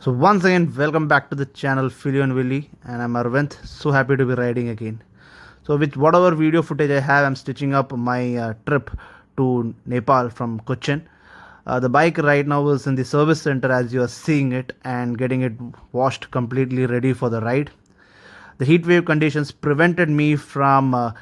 So once again, welcome back to the channel Philly and Willy, and I'm Arvind. So happy to be riding again. So with whatever video footage I have, I'm stitching up my trip to Nepal from Kochi. The bike right now is in the service center as you are seeing it and getting it washed completely ready for the ride. The heat wave conditions prevented me from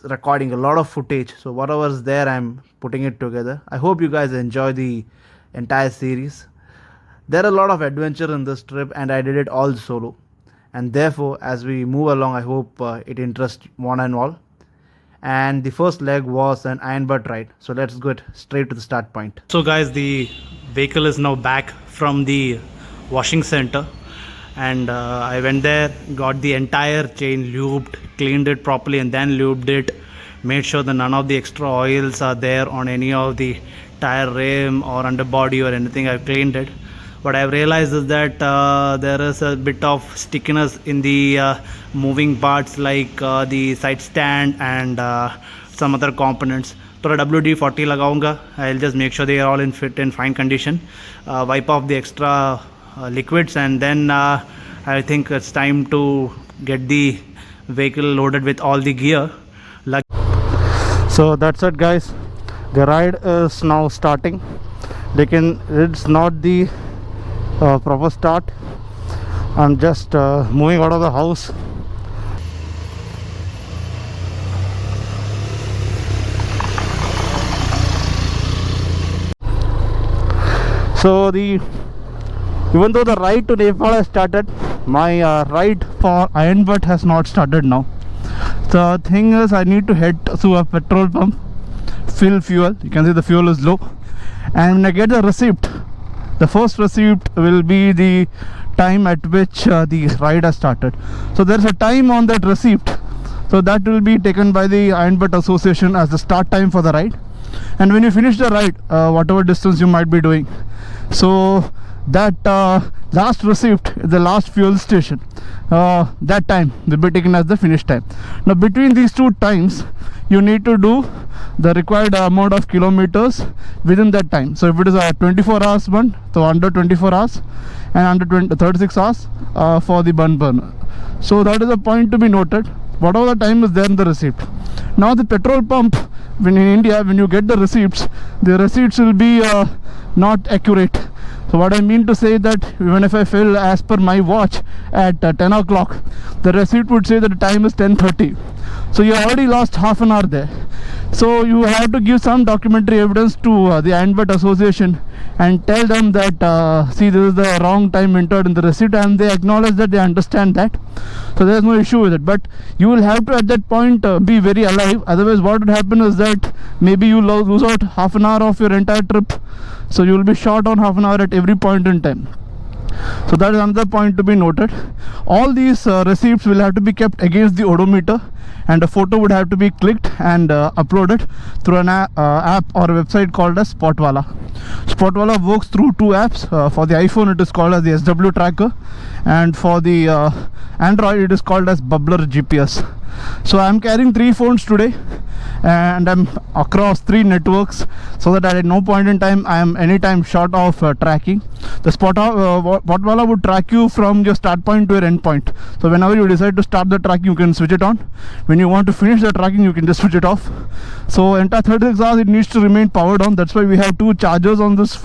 recording a lot of footage. So whatever's there, I'm putting it together. I hope you guys enjoy the entire series. There are a lot of adventure in this trip and I did it all solo. And therefore, as we move along, I hope it interests one and all. And the first leg was an iron butt ride. So let's get straight to the start point. So guys, the vehicle is now back from the washing center. And I went there, got the entire chain lubed, cleaned it properly and then lubed it. Made sure that none of the extra oils are there on any of the tire rim or underbody or anything. I've cleaned it. What I've realized is that there is a bit of stickiness in the moving parts like the side stand and some other components. So WD-40 लगाऊंगा. I'll just make sure they are all in fit and fine condition. Wipe off the extra liquids and then I think it's time to get the vehicle loaded with all the gear. So that's it guys, the ride is now starting. It's not the proper start. I'm just moving out of the house. So even though the ride to Nepal has started, my ride for Iron Butt has not started now. The thing is, I need to head to a petrol pump, fill fuel. You can see the fuel is low, and when I get the receipt, the first receipt will be the time at which the ride has started. So there's a time on that receipt, so that will be taken by the Iron Butt Association as the start time for the ride. And when you finish the ride, whatever distance you might be doing, so that last receipt, the last fuel station, that time will be taken as the finish time. Now between these two times, you need to do the required amount of kilometers within that time. So if it is a 24 hours one, so under 24 hours, and under 36 hours for the burner. So that is a point to be noted. Whatever the time is there in the receipt. Now the petrol pump, when in India, when you get the receipts will be not accurate. So what I mean to say that even if I fill as per my watch at 10 o'clock, the receipt would say that the time is 10:30. So you already lost half an hour there. So you have to give some documentary evidence to the Iron Butt Association and tell them that see, this is the wrong time entered in the receipt, and they acknowledge that, they understand that. So there is no issue with it, but you will have to at that point be very alive. Otherwise what would happen is that maybe you lose out half an hour of your entire trip. So you will be short on half an hour at every point in time. So that is another point to be noted. All these receipts will have to be kept against the odometer, and a photo would have to be clicked and uploaded through an app or a website called as Spotwala. Spotwala works through two apps. For the iPhone it is called as the SW tracker, and for the Android it is called as Bubbler GPS. So I'm carrying 3 phones today and I'm across 3 networks, so that at no point in time I am anytime short of tracking. The Spotwala would track you from your start point to your end point. So whenever you decide to start the tracking, you can switch it on. When you want to finish the tracking, you can just switch it off. So entire 36 hours it needs to remain powered on. That's why we have 2 chargers on this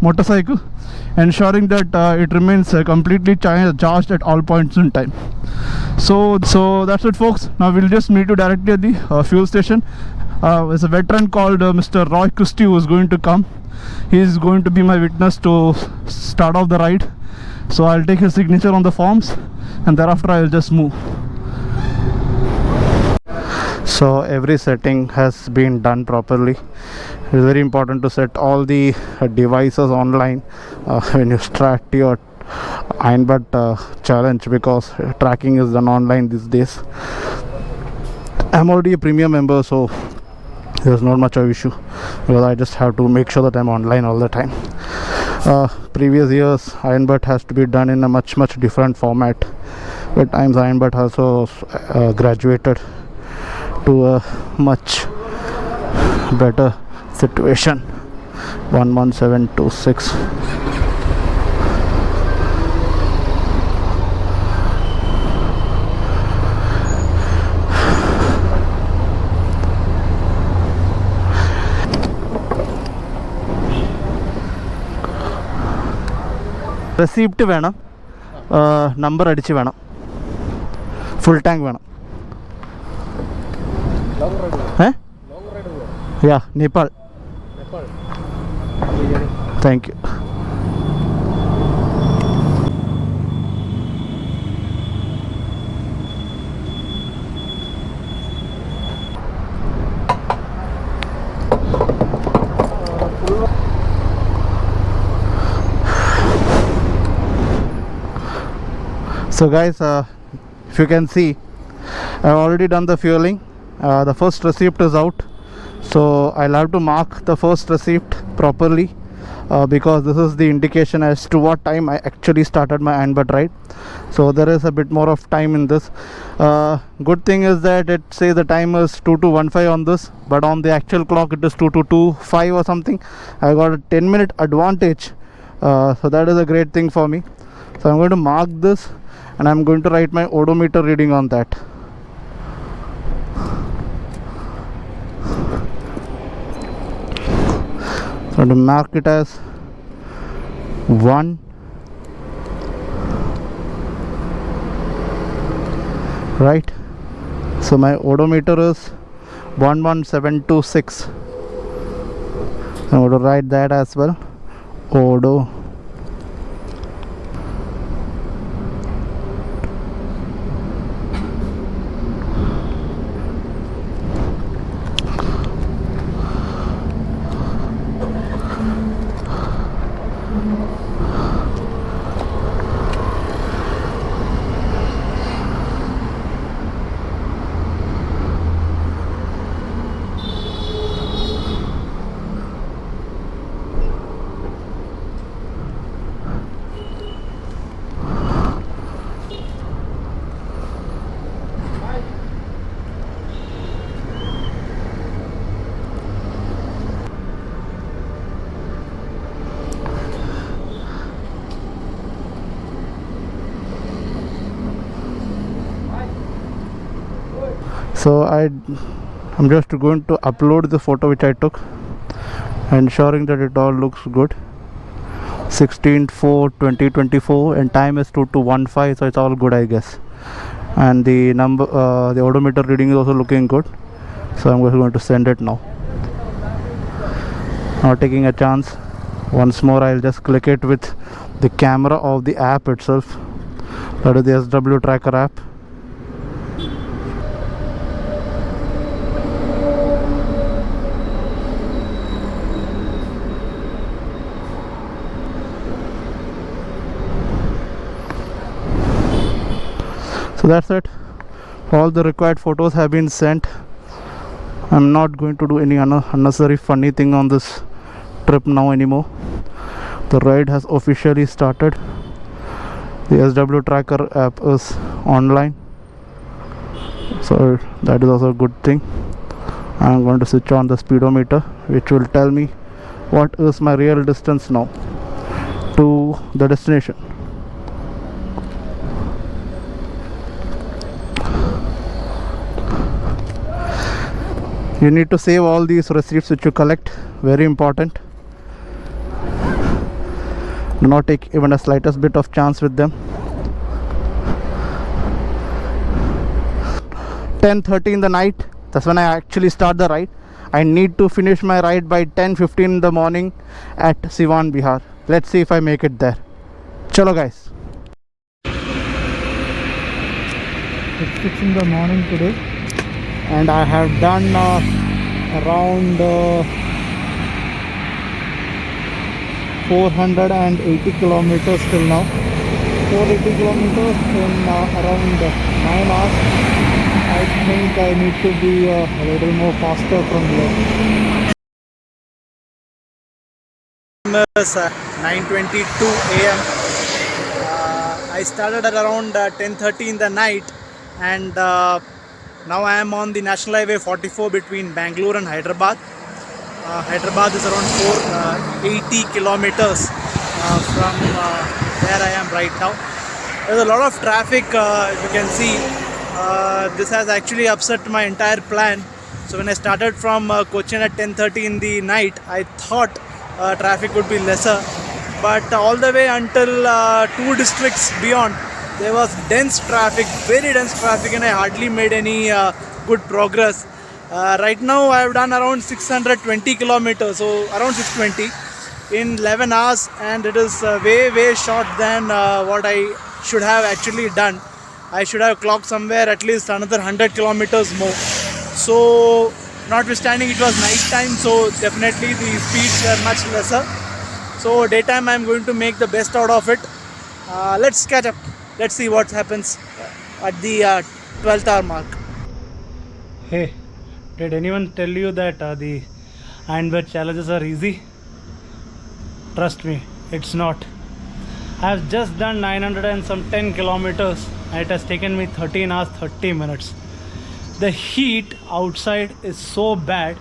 motorcycle, ensuring that it remains completely charged at all points in time. So that's it folks. Now we'll just meet you directly at the fuel station. There's a veteran called Mr. Roy Christie who is going to come. He is going to be my witness to start off the ride. So I'll take his signature on the forms and thereafter I'll just move. So every setting has been done properly. It's very important to set all the devices online when you start your Iron Butt challenge, because tracking is done online these days. I'm already a premium member, so there's not much of issue, because I just have to make sure that I'm online all the time. Previous years Iron Butt has to be done in a much different format. At times Iron Butt also graduated to a much better situation. 11726. Receipt വേണം, number അടിച്ച് വേണം, full tank വേണം. Yeah Nepal. Thank you. So guys, if you can see, I've already done the fueling. The first receipt is out, so I'll have to mark the first receipt properly, because this is the indication as to what time I actually started my Anbud ride. So there is a bit more of time in this. Good thing is that it says the time is 2215 on this, but on the actual clock it is 2225 or something. I got a 10-minute advantage, so that is a great thing for me. So I'm going to mark this and I'm going to write my odometer reading on that. So to mark it as 1, right? So my odometer is 11726. I'm going to write that as well. Odo. So I'm just going to upload the photo which I took, ensuring that it all looks good. 16/4/2024 and time is 2215, so it's all good, I guess. And the number, the odometer reading is also looking good, so I'm just going to send it now. Not taking a chance. Once more I'll just click it with the camera of the app itself, that is the SW tracker app. So that's it. All the required photos have been sent. I'm not going to do any unnecessary funny thing on this trip now anymore. The ride has officially started. The SW tracker app is online, so that is also a good thing. I'm going to switch on the speedometer, which will tell me what is my real distance now to the destination. You need to save all these receipts which you collect, very important. Do not take even a slightest bit of chance with them. 10:30 in the night, that's when I actually start the ride. I need to finish my ride by 10:15 in the morning at Siwan, Bihar. Let's see if I make it there. Chalo guys. It's 6 in the morning today, and I have done around 480 kilometers till now. 480 kilometers in around 9 hours. I think I need to be a little more faster from here. It's 9:22 a.m. I started at around 10:30 in the night, and now I am on the National Highway 44 between Bangalore and Hyderabad. Hyderabad is around 480 kilometers from where I am right now. There's a lot of traffic, if you can see. This has actually upset my entire plan. So when I started from Kochi at 10:30 in the night, I thought traffic would be lesser, but all the way until 2 districts beyond, there was dense traffic, very dense traffic, and I hardly made any good progress. Right now I have done around 620 kilometers, so around 620 in 11 hours, and it is way short than what I should have actually done. I should have clocked somewhere at least another 100 kilometers more. So notwithstanding it was night time, so definitely the speeds were much lesser. So daytime I'm going to make the best out of it. Let's catch up. Let's see what happens at the 12th hour mark. Hey, did anyone tell you that the Ironbird challenges are easy? Trust me, it's not. I have just done 910 kilometers and it has taken me 13 hours 30 minutes. The heat outside is so bad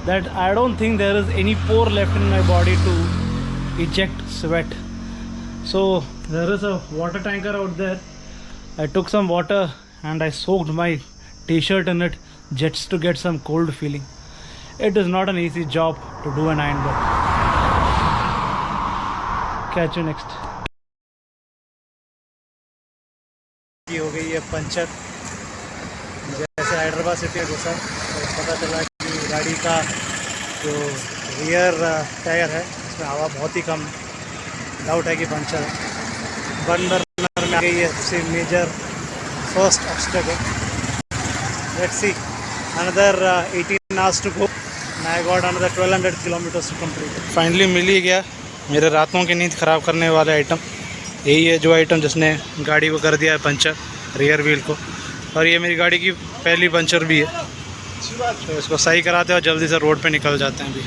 that I don't think there is any pore left in my body to eject sweat. So there is a water tanker out there. I took some water and I soaked my t-shirt in it just to get some cold feeling. It is not an easy job to do an Ironbird. Catch you next. हो गई है puncture. जैसे Hyderabad city में घुसा तो पता चला कि गाड़ी का जो रियर टायर है उसमें हवा बहुत ही कम, डाउट है कि पंचर है। बर्न बर्नर में आ गई है दूसरी major first obstacle. Let's see, another 18 hours to go and I got another 1200 kilometers to complete. Finally मिल ही गया मेरे रातों की नींद ख़राब करने वाले आइटम। यही है जो आइटम जिसने गाड़ी को कर दिया है पंचर, रियर व्हील को। और ये मेरी गाड़ी की पहली पंचर भी है, तो इसको सही कराते हैं और जल्दी से रोड पे निकल जाते हैं अभी।